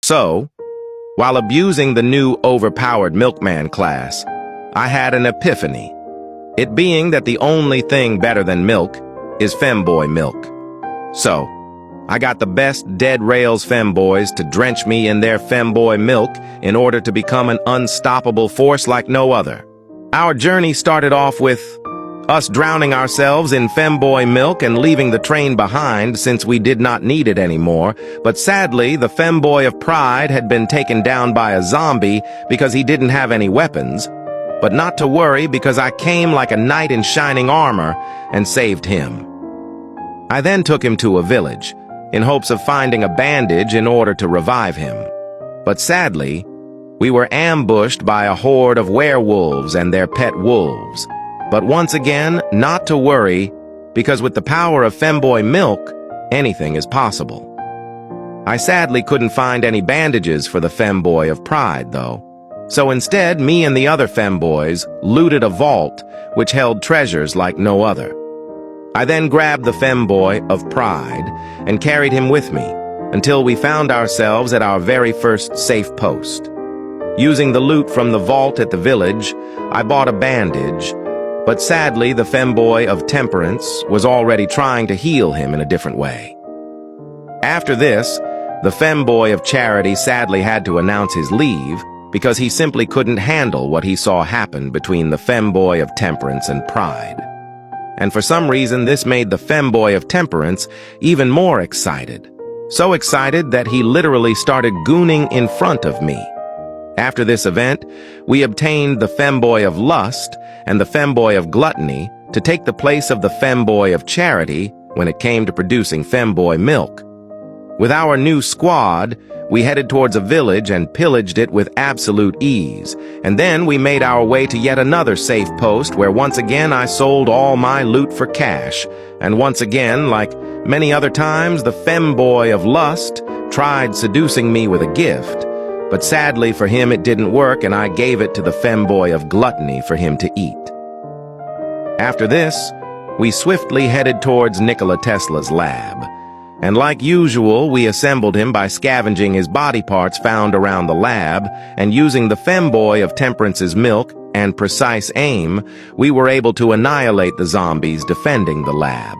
So, while abusing the new overpowered milkman class, I had an epiphany. It being that the only thing better than milk is femboy milk. So, I got the best Deadrails femboys to drench me in their femboy milk in order to become an unstoppable force like no other. Our journey started off with us drowning ourselves in femboy milk and leaving the train behind since we did not need it anymore, but sadly, the femboy of pride had been taken down by a zombie because he didn't have any weapons. But not to worry, because I came like a knight in shining armor and saved him. I then took him to a village, in hopes of finding a bandage in order to revive him. But sadly, we were ambushed by a horde of werewolves and their pet wolves. But once again, not to worry, because with the power of femboy milk, anything is possible. I sadly couldn't find any bandages for the femboy of pride, though. So instead, me and the other femboys looted a vault which held treasures like no other. I then grabbed the femboy of pride and carried him with me until we found ourselves at our very first safe post. Using the loot from the vault at the village, I bought a bandage, but sadly the femboy of temperance was already trying to heal him in a different way. After this, the femboy of charity sadly had to announce his leave because he simply couldn't handle what he saw happen between the femboy of temperance and pride. And for some reason, this made the femboy of temperance even more excited. So excited that he literally started gooning in front of me. After this event, we obtained the femboy of lust and the femboy of gluttony to take the place of the femboy of charity when it came to producing femboy milk. With our new squad, we headed towards a village and pillaged it with absolute ease, and then we made our way to yet another safe post where once again I sold all my loot for cash, and once again, like many other times, the femboy of lust tried seducing me with a gift, but sadly for him it didn't work and I gave it to the femboy of gluttony for him to eat. After this, we swiftly headed towards Nikola Tesla's lab. And like usual, we assembled him by scavenging his body parts found around the lab, and using the femboy of temperance's milk and precise aim, we were able to annihilate the zombies defending the lab.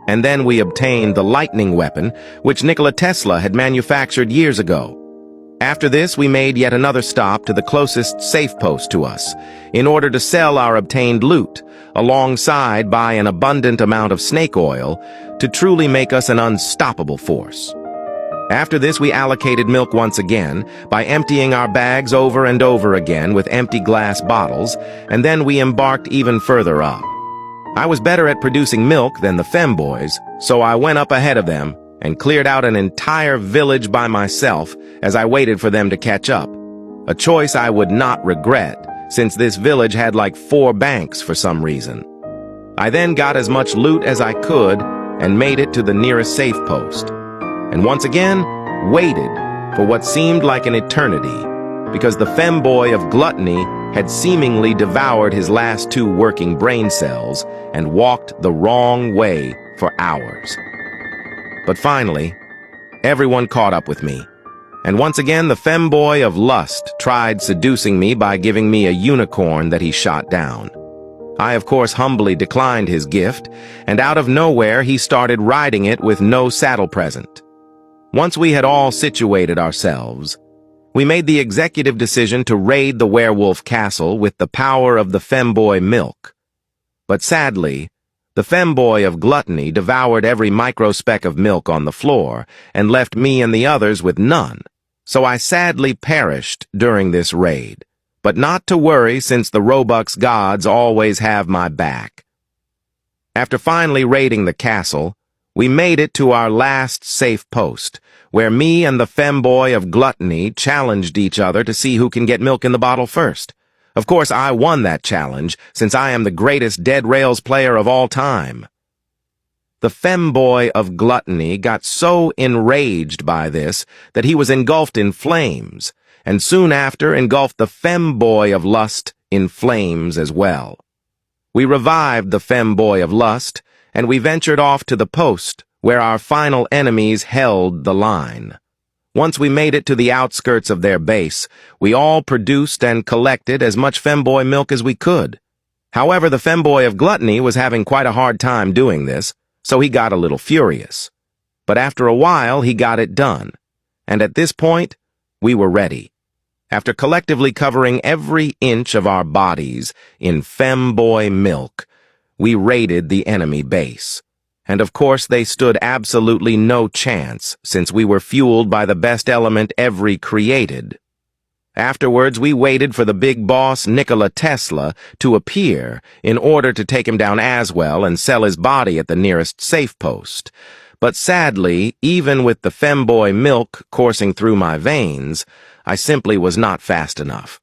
And then we obtained the lightning weapon, which Nikola Tesla had manufactured years ago. After this, we made yet another stop to the closest safe post to us, in order to sell our obtained loot, alongside buy an abundant amount of snake oil, to truly make us an unstoppable force. After this, we allocated milk once again, by emptying our bags over and over again with empty glass bottles, and then we embarked even further up. I was better at producing milk than the femboys, so I went up ahead of them, and cleared out an entire village by myself as I waited for them to catch up. A choice I would not regret, since this village had like 4 banks for some reason. I then got as much loot as I could and made it to the nearest safe post. And once again, waited for what seemed like an eternity, because the femboy of gluttony had seemingly devoured his last 2 working brain cells and walked the wrong way for hours. But finally, everyone caught up with me. And once again, the femboy of lust tried seducing me by giving me a unicorn that he shot down. I, of course, humbly declined his gift, and out of nowhere he started riding it with no saddle present. Once we had all situated ourselves, we made the executive decision to raid the werewolf castle with the power of the femboy milk. But sadly, the femboy of gluttony devoured every microspeck of milk on the floor and left me and the others with none, so I sadly perished during this raid. But not to worry, since the Robux gods always have my back. After finally raiding the castle, we made it to our last safe post, where me and the femboy of gluttony challenged each other to see who can get milk in the bottle first. Of course, I won that challenge, since I am the greatest Deadrails player of all time. The femboy of gluttony got so enraged by this that he was engulfed in flames, and soon after engulfed the femboy of lust in flames as well. We revived the femboy of lust, and we ventured off to the post where our final enemies held the line. Once we made it to the outskirts of their base, we all produced and collected as much femboy milk as we could. However, the femboy of gluttony was having quite a hard time doing this, so he got a little furious. But after a while, he got it done. And at this point, we were ready. After collectively covering every inch of our bodies in femboy milk, we raided the enemy base. And of course, they stood absolutely no chance, since we were fueled by the best element every created. Afterwards, we waited for the big boss, Nikola Tesla, to appear in order to take him down as well and sell his body at the nearest safe post. But sadly, even with the femboy milk coursing through my veins, I simply was not fast enough.